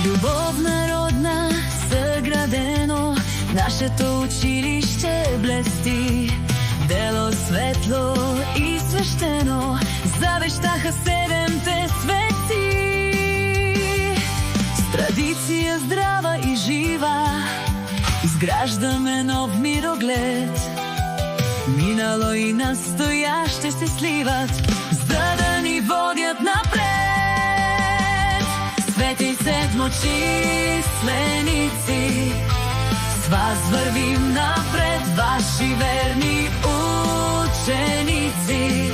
любов народна съградено, нашето училище блести. Дело светло и свещено завещаха седемте свети. С традиция здрава и жива изграждаме нов мироглед. Минало и настояще се сливат, за да ни водят напред. Свети седмочисленици, с вас вървим напред, ваши верни ученици.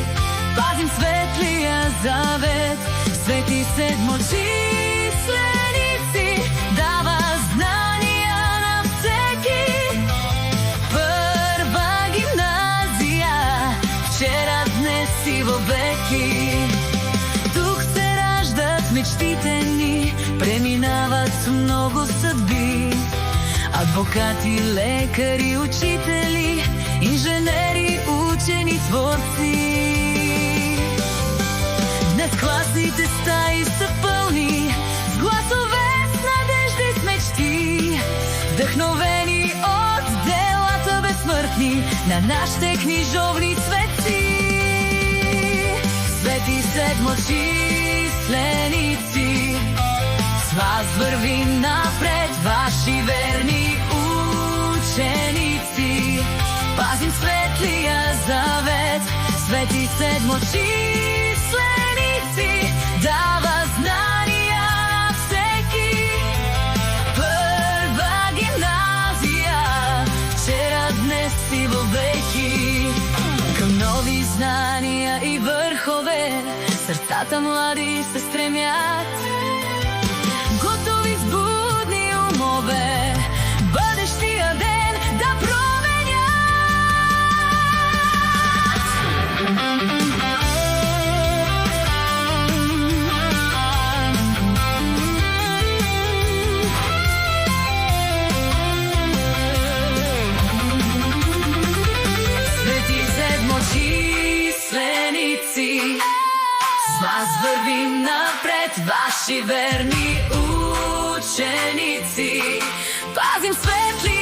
Пазим светлия завет. Свети седмочисленици дава знания на всеки. Първа гимназия, вчера, днес и вовеки. Тук се раждат мечтите ни, преминават много съдби. Адвокати, лекари, учители, инженери, учени, творци. Днес класните стаи са пълни с гласове, с надежди, с мечти, вдъхновени от делата безсмъртни на нашите книжовни светци. Свети седмочисленици, с вас вървим напред, ваши верни ученици. Пазим светлия завет. Свети седмочисленици дава знания на всеки. Първа гимназия, вчера, днес и вовеки. Към нови знания и върхове сърцата млади се стремят. Готови с будни умове бъдещия ден да променят. Свети седмочисленици, с вас вървим напред, ваши верни ученици. Пазим светли